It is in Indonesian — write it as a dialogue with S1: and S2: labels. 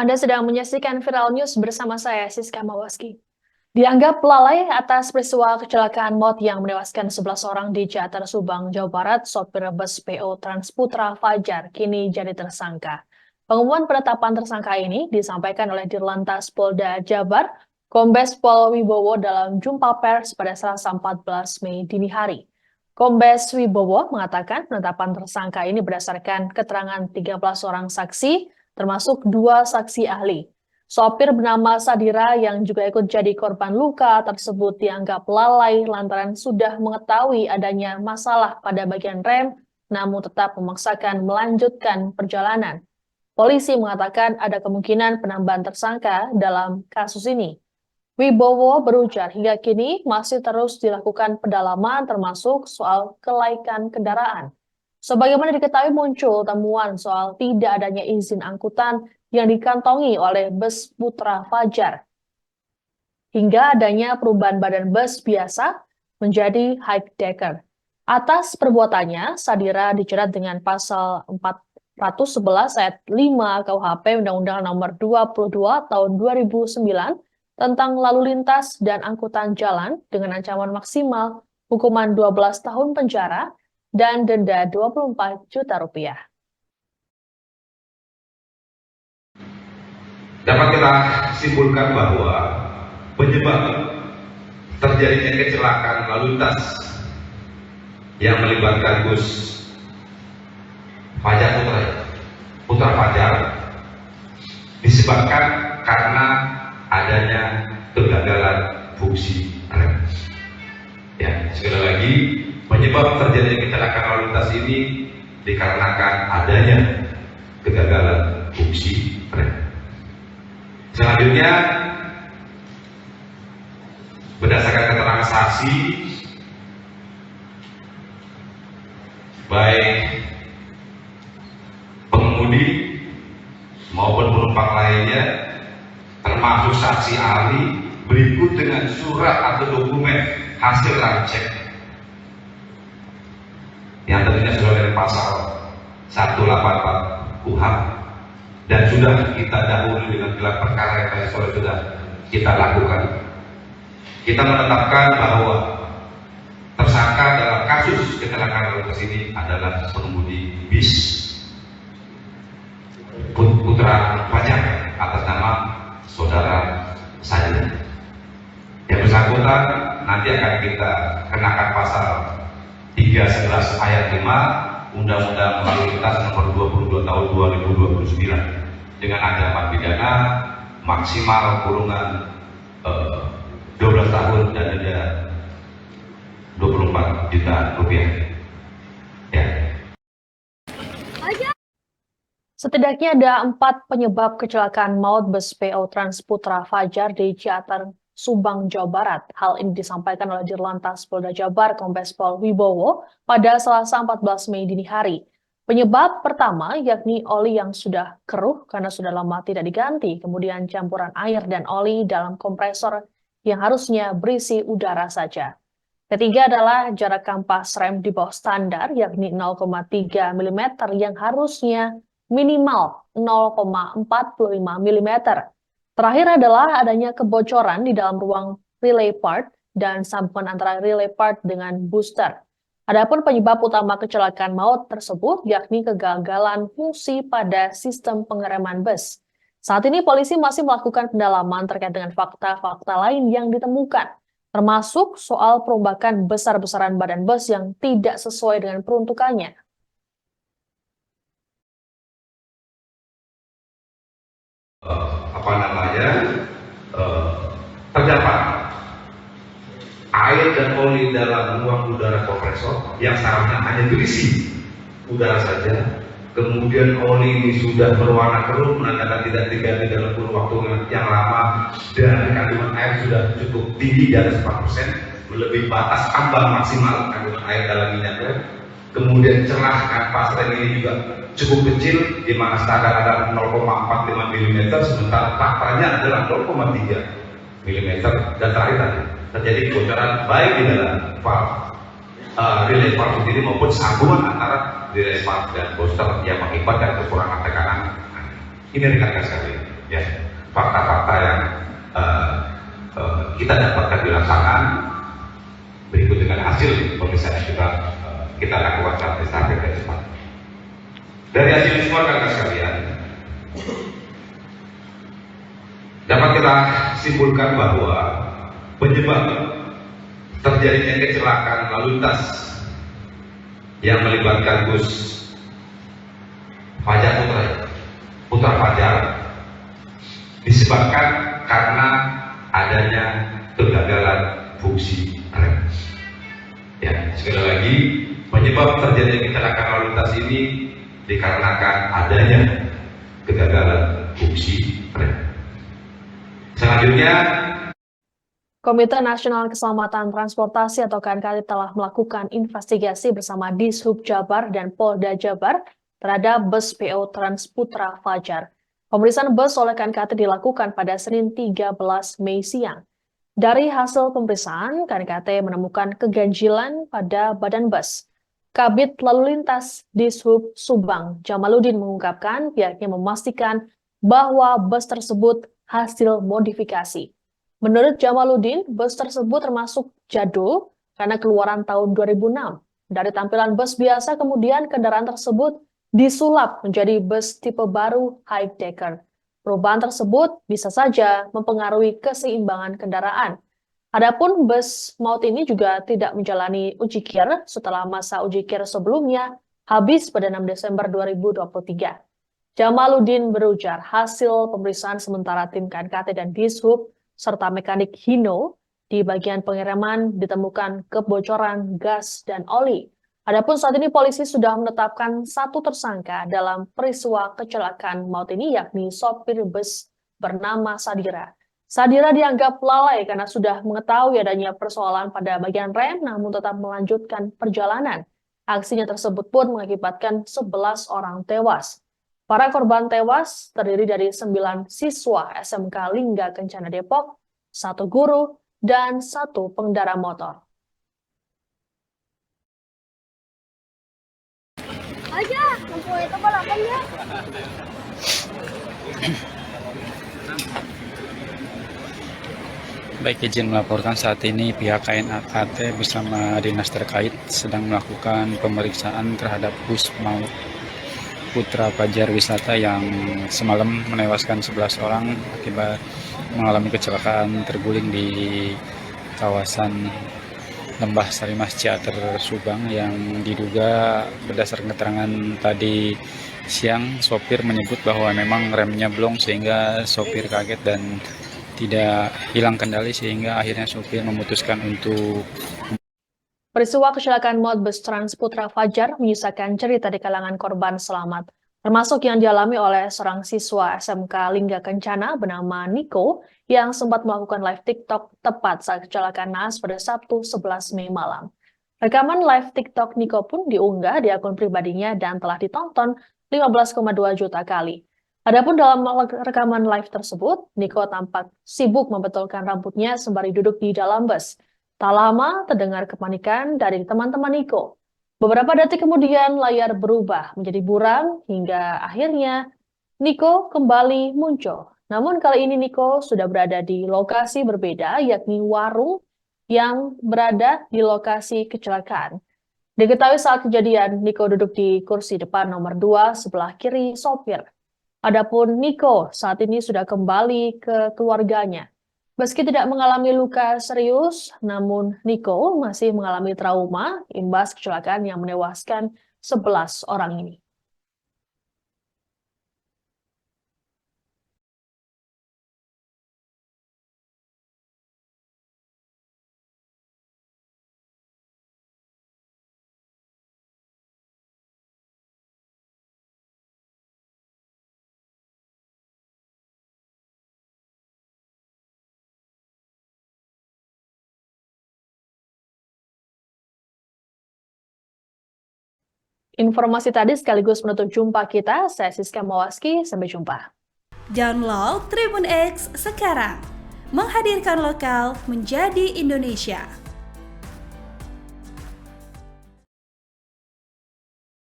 S1: Anda sedang menyaksikan Viral News bersama saya, Siska Mawaski. Dianggap lalai atas peristiwa kecelakaan maut yang menewaskan 11 orang di Ciater Subang, Jawa Barat, sopir bus PO Transputra Fajar kini jadi tersangka. Pengumuman penetapan tersangka ini disampaikan oleh Dirlantas Polda Jabar, Kombes Pol Wibowo dalam jumpa pers pada Selasa 14 Mei dini hari. Kombes Wibowo mengatakan penetapan tersangka ini berdasarkan keterangan 13 orang saksi, termasuk 2 saksi ahli. Sopir bernama Sadira yang juga ikut jadi korban luka tersebut dianggap lalai lantaran sudah mengetahui adanya masalah pada bagian rem, namun tetap memaksakan melanjutkan perjalanan. Polisi mengatakan ada kemungkinan penambahan tersangka dalam kasus ini. Wibowo berujar hingga kini masih terus dilakukan pendalaman termasuk soal kelaikan kendaraan. Sebagaimana diketahui muncul temuan soal tidak adanya izin angkutan yang dikantongi oleh bus Putra Fajar. Hingga adanya perubahan badan bus biasa menjadi high decker. Atas perbuatannya, Sadira dijerat dengan pasal 411 ayat 5 KUHP Undang-Undang Nomor 22 Tahun 2009 tentang lalu lintas dan angkutan jalan dengan ancaman maksimal hukuman 12 tahun penjara dan denda 24 juta rupiah.
S2: Dapat kita simpulkan bahwa penyebab terjadinya kecelakaan lalu lintas yang melibatkan bus Putra Fajar disebabkan karena adanya kegagalan fungsi rem. Ya, sekali lagi, penyebab terjadinya kecelakaan lalu lintas ini dikarenakan adanya kegagalan fungsi rem. Selanjutnya, berdasarkan keterangan saksi, baik pengemudi maupun penumpang lainnya, termasuk saksi ahli, berikut dengan surat atau dokumen hasil rem cek yang tentunya sudah dari pasal 184 KUHP dan sudah kita dahului dengan gelar perkara yang tadi sore sudah kita lakukan. Kita menetapkan bahwa tersangka dalam kasus kecelakaan lalu lintas ini adalah pengemudi bis Putra Fajar atas nama saudara Sadira. Yang bersangkutan nanti akan kita kenakan pasal 311 ayat 5 Undang-Undang Lalu Lintas Nomor 22 Tahun 2029 dengan ancaman pidana maksimal kurungan 12 tahun dan denda 24 juta rupiah. Ya.
S1: Setidaknya ada 4 penyebab kecelakaan maut bus PO Transputra Fajar di Ciater Subang, Jawa Barat. Hal ini disampaikan oleh Dirlantas Polda Jabar Kombes Pol Wibowo pada Selasa 14 Mei dini hari. Penyebab pertama yakni oli yang sudah keruh karena sudah lama tidak diganti, kemudian campuran air dan oli dalam kompresor yang harusnya berisi udara saja. Ketiga adalah jarak kampas rem di bawah standar yakni 0,3 mm yang harusnya minimal 0,45 mm. Terakhir adalah adanya kebocoran di dalam ruang relay part dan sambungan antara relay part dengan booster. Adapun penyebab utama kecelakaan maut tersebut yakni kegagalan fungsi pada sistem pengereman bus. Saat ini polisi masih melakukan pendalaman terkait dengan fakta-fakta lain yang ditemukan, termasuk soal perombakan besar-besaran badan bus yang tidak sesuai dengan peruntukannya.
S2: Terdapat air dan oli dalam ruang udara kompresor yang seharusnya hanya berisi udara saja. Kemudian oli ini sudah berwarna keruh, menandakan tidak diganti dalam kurun waktu yang lama, dan kandungan air sudah cukup tinggi di atas 4%, melebihi batas ambang maksimal kandungan air dalam minyak rem. Kemudian celah kampas rem ini juga cukup kecil, di mana standar adalah 0,45 mm, sementara faktanya adalah 0,3 mm. Dan terakhir tadi terjadi kebocoran baik di dalam valve relay valve sendiri maupun sambungan antara relay valve dan booster yang mengakibatkan kekurangan tekanan. Ini rekan-rekan sekalian. Ya. fakta-fakta yang kita dapatkan di lapangan berikut dengan hasil pemeriksaan yang kita lakukan sampai ke depan. Dari hasil semua rekan sekalian, dapat kita simpulkan bahwa penyebab terjadinya kecelakaan lalu lintas yang melibatkan bus Fajar Putra Fajar disebabkan karena adanya kegagalan fungsi rem. Ya, sekali lagi, penyebab terjadinya kecelakaan lalu lintas ini dikarenakan adanya kegagalan fungsi rem. Selanjutnya,
S1: Komite Nasional Keselamatan Transportasi atau KNKT telah melakukan investigasi bersama Dishub Jabar dan Polda Jabar terhadap bus PO Transputra Fajar. Pemeriksaan bus oleh KNKT dilakukan pada Senin 13 Mei siang. Dari hasil pemeriksaan, KNKT menemukan keganjilan pada badan bus. Kabid Lalu Lintas Dishub Subang Jamaluddin mengungkapkan pihaknya memastikan bahwa bus tersebut hasil modifikasi. Menurut Jamaluddin, bus tersebut termasuk jadul karena keluaran tahun 2006. Dari tampilan bus biasa, kemudian kendaraan tersebut disulap menjadi bus tipe baru high-decker. Perubahan tersebut bisa saja mempengaruhi keseimbangan kendaraan. Adapun bus maut ini juga tidak menjalani uji kir setelah masa uji kir sebelumnya habis pada 6 Desember 2023. Jamaluddin berujar hasil pemeriksaan sementara tim KNKT dan Dishub serta mekanik Hino di bagian pengiriman ditemukan kebocoran gas dan oli. Adapun saat ini polisi sudah menetapkan satu tersangka dalam peristiwa kecelakaan maut ini, yakni sopir bus bernama Sadira. Sadira dianggap lalai karena sudah mengetahui adanya persoalan pada bagian rem namun tetap melanjutkan perjalanan. Aksinya tersebut pun mengakibatkan 11 orang tewas. Para korban tewas terdiri dari 9 siswa SMK Lingga Kencana Depok, 1 guru, dan 1 pengendara motor.
S3: Aja, lampu itu balapan ya.
S4: Baik, izin melaporkan saat ini pihak KNKT bersama dinas terkait sedang melakukan pemeriksaan terhadap bus maut Putra Fajar Wisata yang semalam menewaskan 11 orang akibat mengalami kecelakaan terguling di kawasan Lembah Sarimas Ciater Subang yang diduga berdasarkan keterangan tadi siang sopir menyebut bahwa memang remnya blong sehingga sopir kaget dan tidak hilang kendali sehingga akhirnya sopir memutuskan untuk.
S1: Peristiwa kecelakaan maut bus Transputra Fajar menyisakan cerita di kalangan korban selamat, termasuk yang dialami oleh seorang siswa SMK Lingga Kencana bernama Niko yang sempat melakukan live TikTok tepat saat kecelakaan naas pada Sabtu 11 Mei malam. Rekaman live TikTok Niko pun diunggah di akun pribadinya dan telah ditonton 15,2 juta kali. Adapun dalam rekaman live tersebut, Niko tampak sibuk membetulkan rambutnya sembari duduk di dalam bus. Tak lama terdengar kepanikan dari teman-teman Niko. Beberapa detik kemudian layar berubah menjadi buram hingga akhirnya Niko kembali muncul. Namun kali ini Niko sudah berada di lokasi berbeda, yakni warung yang berada di lokasi kecelakaan. Diketahui saat kejadian, Niko duduk di kursi depan nomor 2 sebelah kiri sopir. Adapun Niko saat ini sudah kembali ke keluarganya. Meski tidak mengalami luka serius, namun Niko masih mengalami trauma imbas kecelakaan yang menewaskan 11 orang ini. Informasi tadi sekaligus menutup jumpa kita. Saya Siska Mawaski, sampai jumpa.
S5: Download Tribun X sekarang, menghadirkan lokal menjadi Indonesia.